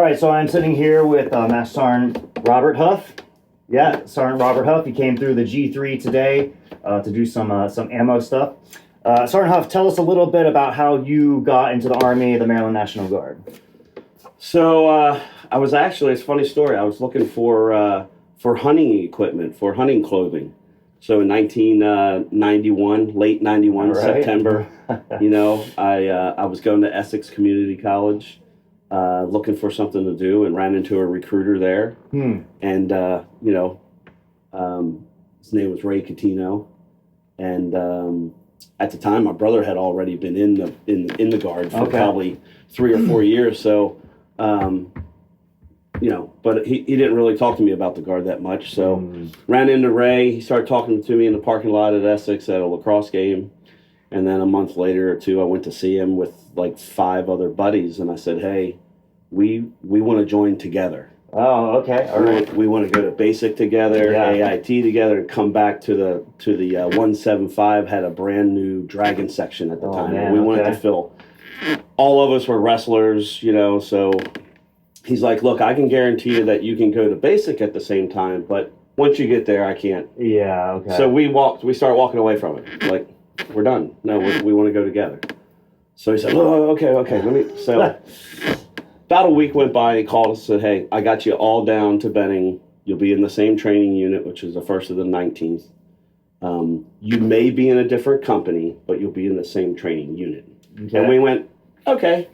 right, so I'm sitting here with Master Sergeant Robert Hough. Yeah, Sergeant Robert Hough. He came through the G3 today to do some ammo stuff. Sergeant Hough, tell us a little bit about how you got into the Army, the Maryland National Guard. So I was actually, it's a funny story. I was looking for hunting equipment, for hunting clothing. So in 1991, late 91, Right. September, I was going to Essex Community College, looking for something to do, and ran into a recruiter there. And, his name was Ray Catino. And at the time, my brother had already been in the Guard for probably 3 or 4 years. So, but he didn't really talk to me about the Guard that much. So ran into Ray. He started talking to me in the parking lot at Essex at a lacrosse game. And then a month later or two, I went to see him with like 5 other buddies. And I said, hey, we want to join together. Oh, okay. All right. We want to go to basic together, AIT together, and come back to the 175. Had a brand new Dragon section at the time. Man, we wanted to fill. All of us were wrestlers, so he's like, look, I can guarantee you that you can go to basic at the same time, but once you get there, I can't. Yeah, okay. So we started walking away from it. Like, we're done. No, we want to go together. So he said, oh, okay. So about a week went by, and he called us and said, hey, I got you all down to Benning. You'll be in the same training unit, which is the 1st of the 19th. You may be in a different company, but you'll be in the same training unit. Okay. And we went, okay.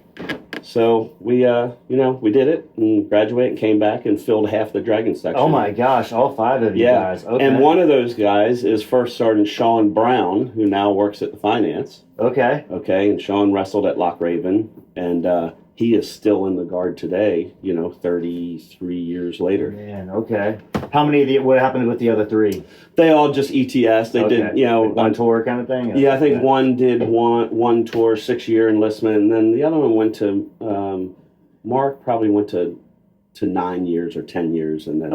So we did it and graduated and came back and filled half the Dragon section. Oh my gosh, all 5 of you guys. Okay. And one of those guys is First Sergeant Sean Brown, who now works at the finance. Okay. Okay, and Sean wrestled at Loch Raven, and he is still in the Guard today, 33 years later. Man, okay. How many what happened with the other 3? They all just ETS. They did, like one tour kind of thing? Yeah, I think one did one tour, 6-year enlistment, and then the other one went to, Mark probably went to 9 years or 10 years, and then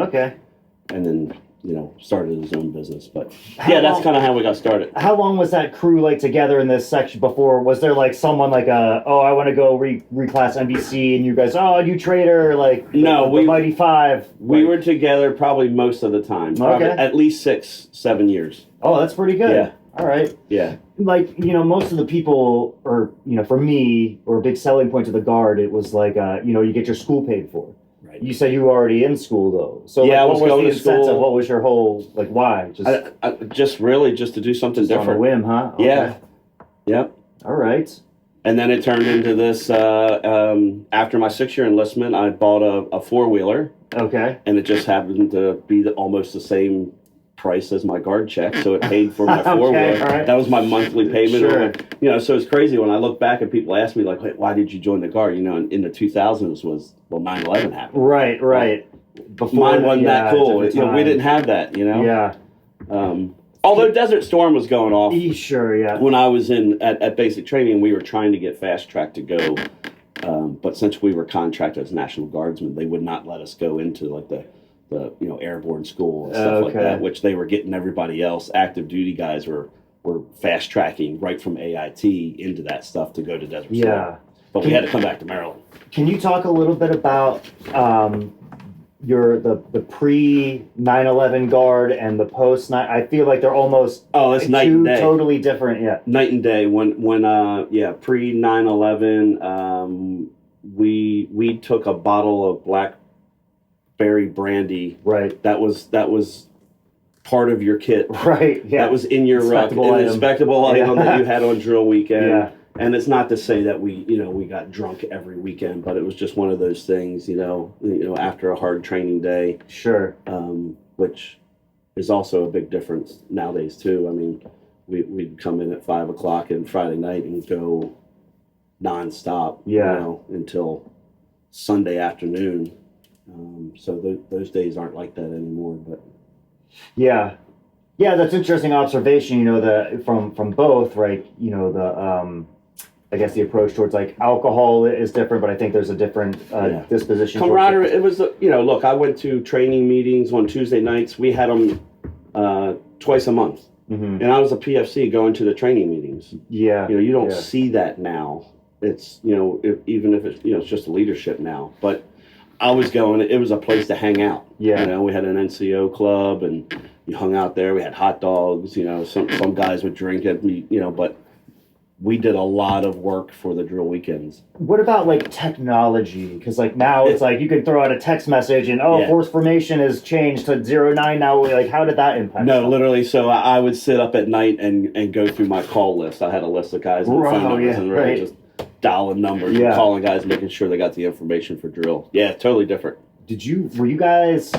started his own business. But that's kind of how we got started. How long was that crew together in this section before? Was there someone I want to go reclass NBC, and you guys, you traitor, no, the Mighty 5? We were together probably most of the time. Probably at least 6-7 years. Oh, that's pretty good. Yeah. All right. Yeah. Most of the people, or, for me, or a big selling point to the Guard, it was you get your school paid for. Right. You said you were already in school, though. So, I was going the to school. incentive? What was your whole, why? Just really to do something different. On a whim, huh? Okay. Yeah. Yep. All right. And then it turned into this, after my 6-year enlistment, I bought a 4-wheeler. Okay. And it just happened to be almost the same price as my Guard check, so it paid for my 4-wheeler. Right. That was my monthly payment. Sure. So it's crazy when I look back and people ask me, why did you join the Guard? In the 2000s was, 9/11 happened. Right. Before mine wasn't that cool. We didn't have that, Yeah. Although Desert Storm was going off. Sure, yeah. When I was at basic training, we were trying to get fast track to go. But since we were contracted as National Guardsmen, they would not let us go into the airborne school and stuff like that, which they were getting everybody else. Active duty guys were fast tracking right from AIT into that stuff to go to Desert Storm. Yeah. But we had to come back to Maryland. Can you talk a little bit about the pre 9/11 Guard and the post 9? I feel like they're almost it's night and day. Totally different. Yeah. Night and day. When pre 9/11, we took a bottle of blackberry brandy. Right. That was part of your kit. Right. Yeah. That was in your inspectable item that you had on drill weekend. Yeah. And it's not to say that we got drunk every weekend, but it was just one of those things, after a hard training day. Sure. Which is also a big difference nowadays too. I mean, we'd come in at 5 o'clock on Friday night and go nonstop. Until Sunday afternoon. So those days aren't like that anymore. But yeah, that's interesting observation. From both, right? I guess the approach towards alcohol is different, but I think there's a different disposition. Camaraderie. It was look. I went to training meetings on Tuesday nights. We had them twice a month, and I was a PFC going to the training meetings. Yeah, you don't see that now. It's even if it's it's just leadership now. But I was going. It was a place to hang out. Yeah. You know, we had an NCO club, and you hung out there. We had hot dogs. You know, some guys would drink at me. You know, but we did a lot of work for the drill weekends. What about like technology? Because like now it's like you can throw out a text message and Yeah. force formation has changed to 09 now. Like how did that impact? No, stuff? literally. So I would sit up at night and go through my call list. I had a list of guys and phone numbers and really just dialing numbers and calling guys, making sure they got the information for drill. Yeah, totally different. Were you guys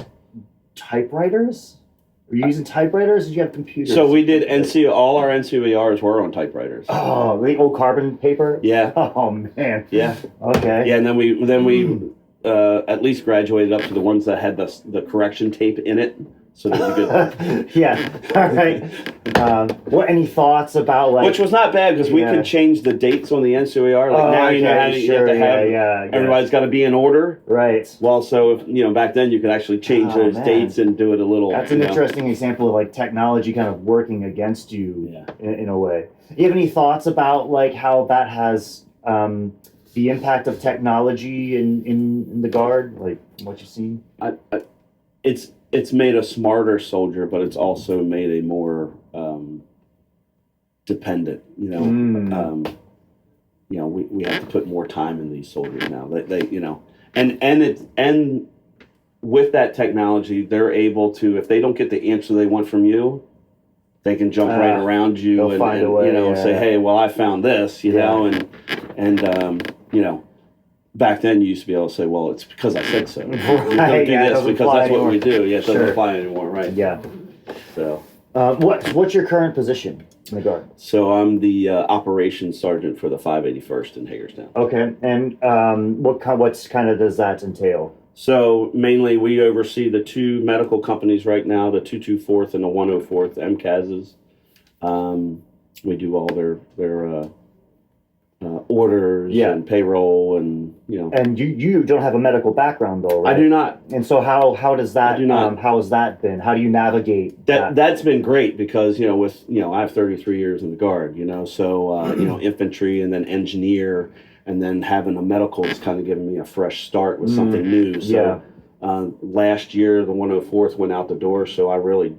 typewriters? Were you using typewriters? Or did you have computers? So we did all our NCOERs were on typewriters. Oh, the old carbon paper? Yeah. Oh man. Yeah. Okay. Yeah, and then we at least graduated up to the ones that had the correction tape in it. So that we could. Yeah. All right. What? Any thoughts about like? Which was not bad because we could change the dates on the NCOER. Like now you have to have everybody's got to be in order. Right. Well, so if back then you could actually change those dates and do it a little. That's an interesting example of like technology kind of working against you in a way. Do you have any thoughts about like how that has the impact of technology in the Guard, like what you've seen? It's made a smarter soldier, but it's also made a more dependent. We have to put more time in these soldiers now. And with that technology, they're able to, if they don't get the answer they want from you, they can jump right around you and find a way, say, hey, well, I found this, back then, you used to be able to say, well, it's because I said so. Right, Don't do this because that's what we do. Yeah, it doesn't apply anymore, right? Yeah. So, what's your current position in the Guard? So I'm the operations sergeant for the 581st in Hagerstown. Okay, and what's kind of does that entail? So mainly we oversee the two medical companies right now, the 224th and the 104th MCASs. We do all their orders and payroll and And you don't have a medical background though, right? I do not. And so how does that? I do not. How has that been? How do you navigate that? That's been great because I have 33 years in the Guard, so infantry and then engineer and then having a medical is kind of giving me a fresh start with something new. So last year the 104th went out the door, so I really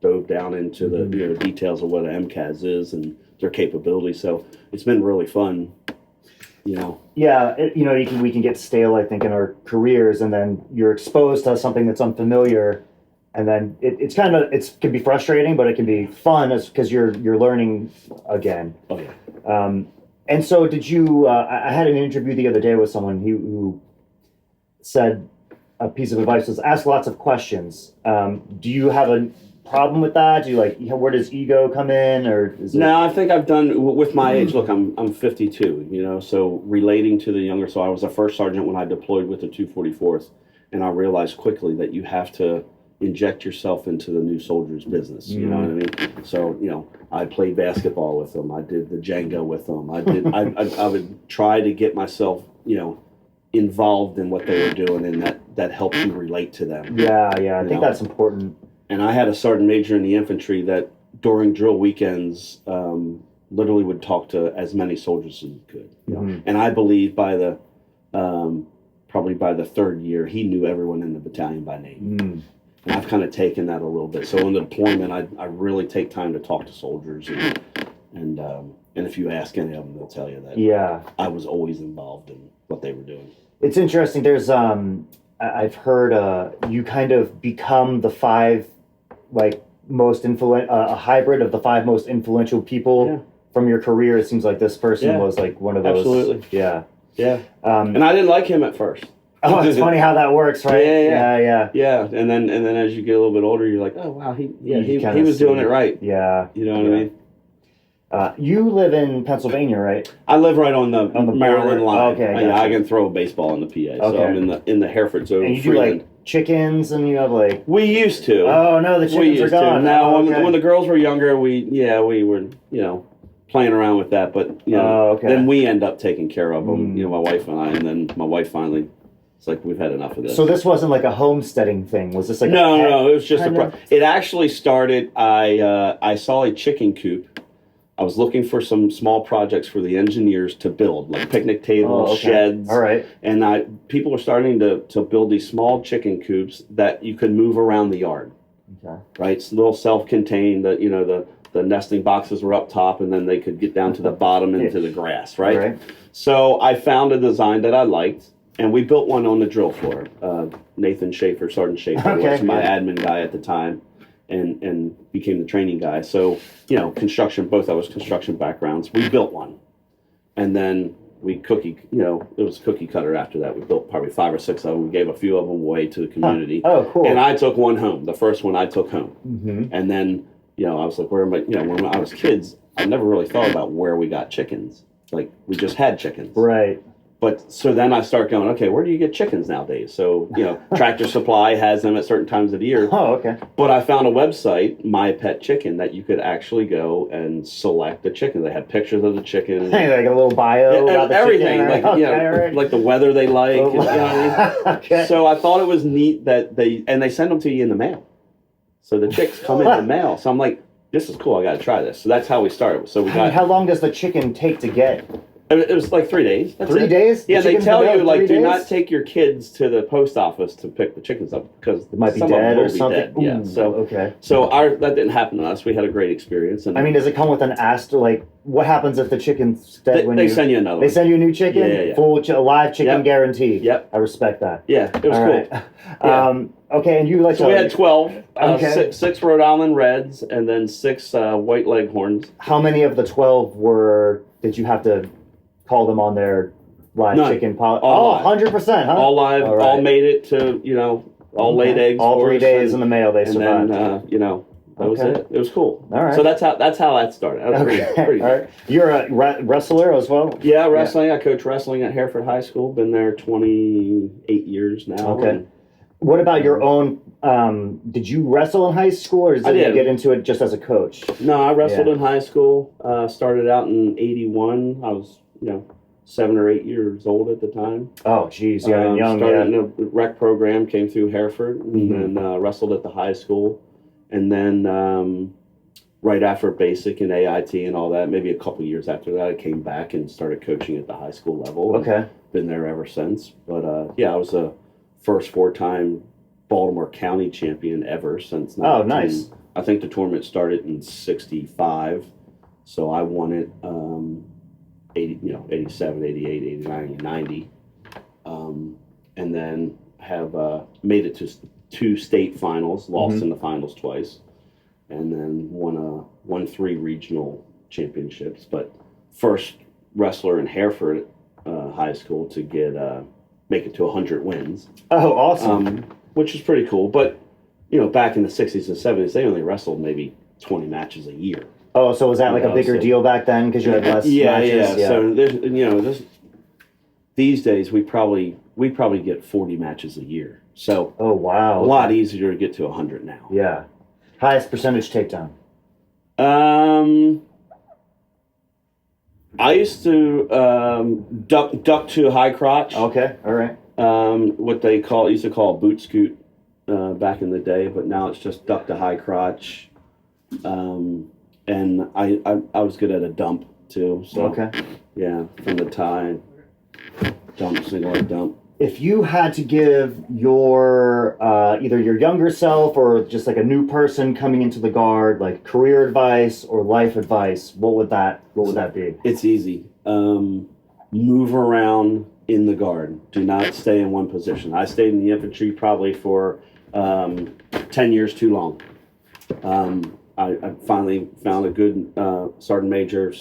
dove down into the details of what an MCAS is and their capabilities. So it's been really fun. Yeah, we can get stale, I think, in our careers, and then you're exposed to something that's unfamiliar, and then it can be frustrating, but it can be fun because you're learning again. Oh yeah. And so did you? I had an interview the other day with someone who said a piece of advice was ask lots of questions. Do you have a problem with that? Do you where does ego come in, or is it... No, I think I've done with my age. Look, I'm 52. So relating to the younger. So I was a first sergeant when I deployed with the 244th, and I realized quickly that you have to inject yourself into the new soldier's business. You know what I mean? So I played basketball with them. I did the Jenga with them. I would try to get myself involved in what they were doing, and that helps you relate to them. Yeah, I think that's important. And I had a sergeant major in the infantry that during drill weekends literally would talk to as many soldiers as he could. And I believe by the probably by the third year, he knew everyone in the battalion by name. And I've kind of taken that a little bit. So in the deployment, I really take time to talk to soldiers, and if you ask any of them, they'll tell you that I was always involved in what they were doing. It's interesting. There's I've heard you kind of become the five most a hybrid of the five most influential people from your career. It seems like this person was like one of those. Absolutely. Yeah. And I didn't like him at first. Oh, it's funny how that works, right? Yeah. And then as you get a little bit older, you're like, oh wow, he was doing it right. Yeah. You know what I mean? You live in Pennsylvania, right? I live right on the Maryland line. Okay, I can throw a baseball in the PA. So I'm in the Hereford zone. And you do chickens, and you have We used to. Oh no, the chickens are gone. Now when the girls were younger, we were playing around with that, but then we end up taking care of them. My wife and I, and then my wife finally. It's like we've had enough of this. So this wasn't like a homesteading thing. Was this like no? It was just it actually started. I saw a chicken coop I was looking for some small projects for the engineers to build, like picnic tables, okay. sheds. All right. And people were starting to build these small chicken coops that you could move around the yard. Okay. Right, it's a little self-contained. The nesting boxes were up top, and then they could get down to the bottom into the grass. Right. So I found a design that I liked, and we built one on the drill floor. Nathan Schaefer, Sergeant Schaefer, was my admin guy at the time, and became the training guy. So construction. Both of us construction backgrounds. We built one, and then we it was cookie cutter after that. We built probably 5 or 6 of them. We gave a few of them away to the community. Huh. Oh, cool. And I took one home. The first one I took home. Mm-hmm. And then, I was like, where am I? When I was kids, I never really thought about where we got chickens. Like, we just had chickens. Right. But so then I start going, okay, where do you get chickens nowadays? So, Tractor Supply has them at certain times of the year. Oh, okay. But I found a website, My Pet Chicken, that you could actually go and select the chicken. They had pictures of the chicken. Like a little bio about the everything. chicken. Like, like the weather they like. You know what I mean? Okay. So I thought it was neat that they send them to you in the mail. So the chicks come in the mail. So I'm like, this is cool. I got to try this. So that's how we started. So how long does the chicken take to get? It was like 3 days. That's 3 it. days? Yeah, they tell you, like, do days? not take your kids to the post office to pick the chickens up because It might be some of them dead will or be something. dead. Yeah. So okay. So that didn't happen to us. We had a great experience. And I mean, does it come with an like what happens if the chicken's dead they send you another. They send you a new chicken? Yeah. Full live chicken guaranteed. Yep. I respect that. Yeah, it was All cool. right. Yeah. Okay, and you like. So we had 12. Okay. Six Rhode Island Reds, and then 6 White Leghorns. How many of the 12 did you have to call them on their live chicken pot? All 100%, huh? All live. All right. All made it to all laid eggs. All 3 days and, in the mail they survived. And then that was it. It was cool. All right. So that's how that started. That was pretty All right. You're a wrestler as well? Yeah, wrestling. Yeah. I coach wrestling at Hereford High School. Been there 28 years now. Okay. What about your own? Did you wrestle in high school, or did you get into it just as a coach? No, I wrestled in high school. Started out in '81. I was 7 or 8 years old at the time. Oh, geez, young. Started in a rec program, came through Hereford, and then wrestled at the high school, and then right after basic and AIT and all that, maybe a couple years after that, I came back and started coaching at the high school level. Okay. Been there ever since. But I was a first 4-time Baltimore County champion ever since. Oh, nice. I think the tournament started in '65, so I won it 87, 88, 89, and 90, and then have made it to 2 state finals, lost in the finals twice, and then won 3 regional championships. But first wrestler in Hereford High School to make it to 100 wins. Oh, awesome! Which is pretty cool. But back in the '60s and '70s, they only wrestled maybe 20 matches a year. Oh, so was that like a bigger deal back then because you had less matches? Yeah. So there's these days we probably get 40 matches a year. So oh wow, a lot easier to get to 100 now. Yeah. Highest percentage takedown. I used to duck to high crotch. Okay, all right. What they used to call boot scoot back in the day, but now it's just duck to high crotch. And I was good at a dump too. So okay. Yeah, from the tie, dump, single leg dump. If you had to give your either your younger self or just like a new person coming into the guard, like career advice or life advice, what would that be? It's easy. Move around in the guard. Do not stay in one position. I stayed in the infantry probably for 10 years too long. I finally found a good sergeant major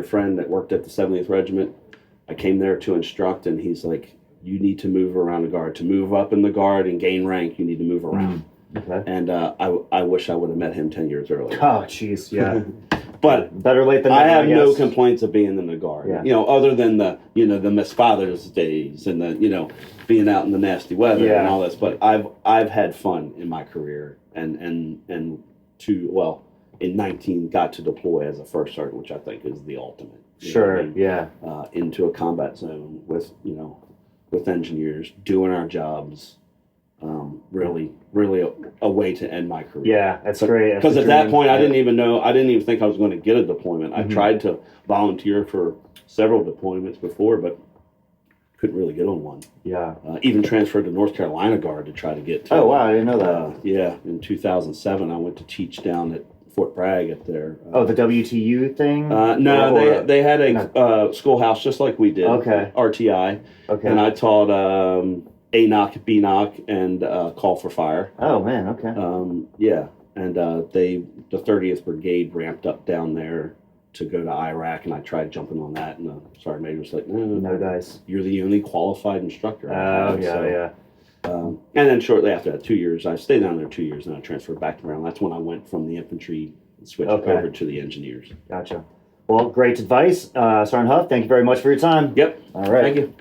friend that worked at the 70th Regiment. I came there to instruct, and he's like, you need to move around the guard. To move up in the guard and gain rank, you need to move around. Okay. And I wish I would have met him 10 years earlier. Oh, jeez, yeah. But better late than never. I have guess. no complaints of being in the guard. Yeah. Other than the Miss Father's days and the being out in the nasty weather and all this. But I've had fun in my career and in 19 got to deploy as a first sergeant, which I think is the ultimate. Sure. Yeah. Into a combat zone with engineers doing our jobs, really a way to end my career. Yeah, that's great. That's Because a at that dream. point, I didn't even think I was going to get a deployment. I tried to volunteer for several deployments before, but couldn't really get on one. Yeah. Even transferred to North Carolina Guard to try to get to. Oh, wow, I didn't know that. Yeah, in 2007, I went to teach down at Fort Bragg at their. The WTU thing? No, Or- they had a schoolhouse just like we did. Okay. RTI. Okay. And I taught A knock, B knock, and call for fire. Oh, man, okay. Yeah, and the 30th Brigade ramped up down there to go to Iraq, and I tried jumping on that, and the sergeant major was like, No dice. you're the only qualified instructor. Oh, yeah. And then shortly after that, 2 years, I stayed down there 2 years, and I transferred back to Maryland. That's when I went from the infantry and switched over to the engineers. Gotcha. Well, great advice. Sergeant Hough, thank you very much for your time. Yep. All right. Thank you.